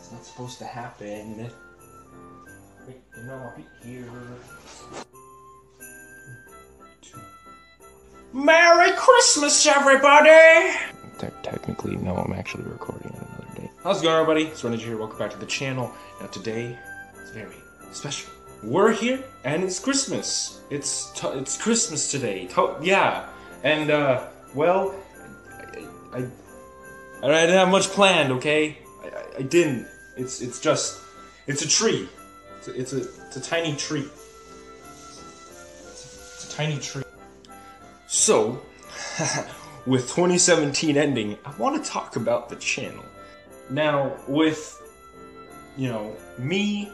It's not supposed to happen. Wait, I'll be here. Merry Christmas, everybody! Technically, no, I'm actually recording on another day. How's it going, everybody? It's Renage here. Welcome back to the channel. Now, today is very special. We're here, and it's Christmas. It's Christmas today. Yeah, and well, I didn't have much planned. Okay, I didn't. It's a tree. It's a tiny tree. It's a tiny tree. So, with 2017 ending, I want to talk about the channel. Now, with, you know, me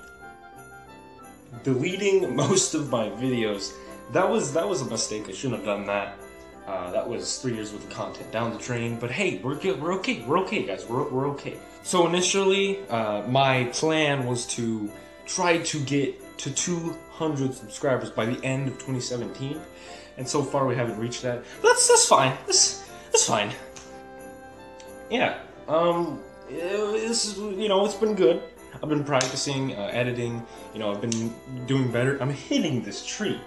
deleting most of my videos, that was a mistake. I shouldn't have done that. That was 3 years worth of content down the drain. But hey, we're good. We're okay. We're okay, guys. We're okay. So initially, my plan was to try to get to 200 subscribers by the end of 2017. And so far we haven't reached that. But that's fine. That's fine. Yeah. This is, you know, it's been good. I've been practicing editing. You know, I've been doing better. I'm hitting this tree.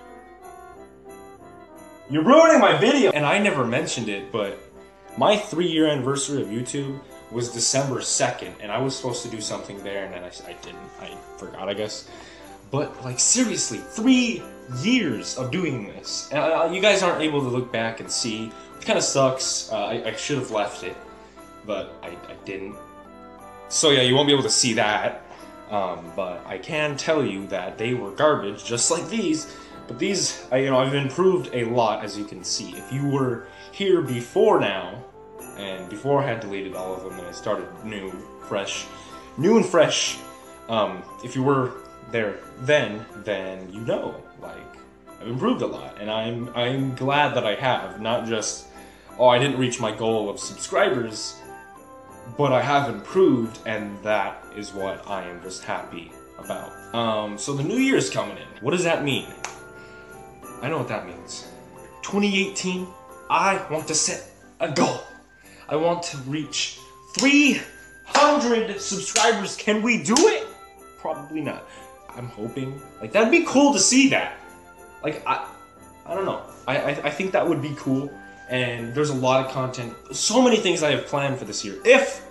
You're ruining my video. And I never mentioned it, but my 3-year anniversary of YouTube was December 2nd, and I was supposed to do something there, and then I didn't. I forgot, I guess. But like seriously, 3 years of doing this, and you guys aren't able to look back and see. It kind of sucks. I should have left it, but I didn't. So yeah, you won't be able to see that. But I can tell you that they were garbage, just like these. But these, you know, I've improved a lot, as you can see. If you were here before now, and before I had deleted all of them, and I started new and fresh. If you were there then you know, like, I've improved a lot, and I'm glad that I have. Not just, oh, I didn't reach my goal of subscribers, but I have improved, and that is what I am just happy about. So the new year's coming in. What does that mean? I know what that means. 2018, I want to set a goal. I want to reach 300 subscribers. Can we do it? Probably not. I'm hoping. Like, that'd be cool to see that. Like, I don't know. I think that would be cool. And there's a lot of content. So many things I have planned for this year. If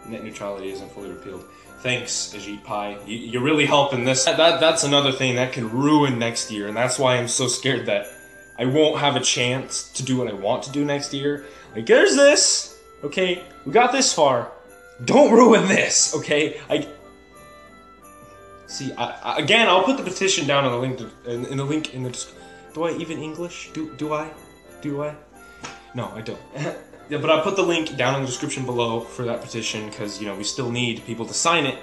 net neutrality isn't fully repealed. Thanks, Ajit Pai. You're really helping this. That's another thing that can ruin next year. And that's why I'm so scared that I won't have a chance to do what I want to do next year. Like, there's this. Okay, we got this far. Don't ruin this, okay? See, again, I'll put the petition down in the link in the description. Do I even English? Do I? No, I don't. Yeah, but I'll put the link down in the description below for that petition, because, you know, we still need people to sign it.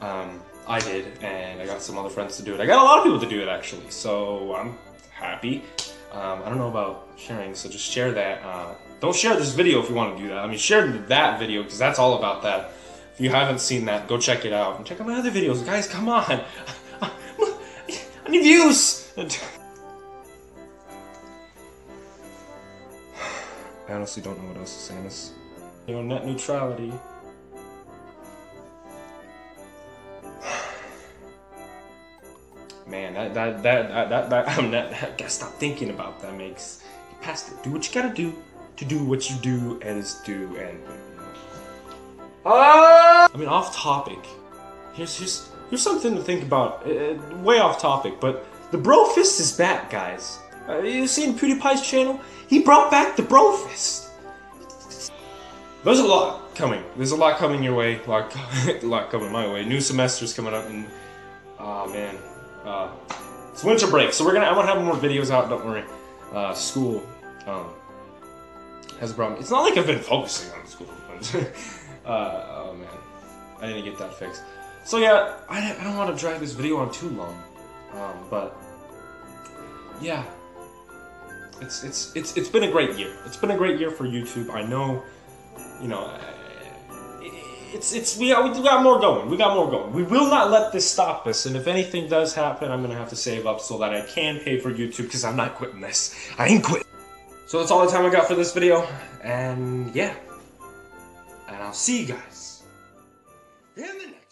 I did, and I got some other friends to do it. I got a lot of people to do it, actually, so I'm happy. I don't know about sharing, so just share that. Don't share this video if you want to do that. I mean, share that video, because that's all about that. If you haven't seen that, go check it out. And check out my other videos. Guys, come on. I need views. I honestly don't know what else to say in this. You know, net neutrality. Man, I gotta stop thinking about that. Makes you past it. Do what you gotta do to do what you do as do, and I mean, off topic. Here's something to think about. Way off topic, but the bro fist is back, guys. You seen PewDiePie's channel? He brought back the bro fist. There's a lot coming. There's a lot coming your way. A lot coming my way. New semester's coming up, and man, it's winter break, so I'm gonna have more videos out. Don't worry. School has a problem. It's not like I've been focusing on school. Oh man, I need to get that fixed. So yeah, I don't want to drag this video on too long, but yeah, it's been a great year. It's been a great year for YouTube. I know, you know, we got more going. We got more going. We will not let this stop us. And if anything does happen, I'm gonna have to save up so that I can pay for YouTube, because I'm not quitting this. I ain't quitting. So that's all the time I got for this video, and yeah. And I'll see you guys in the next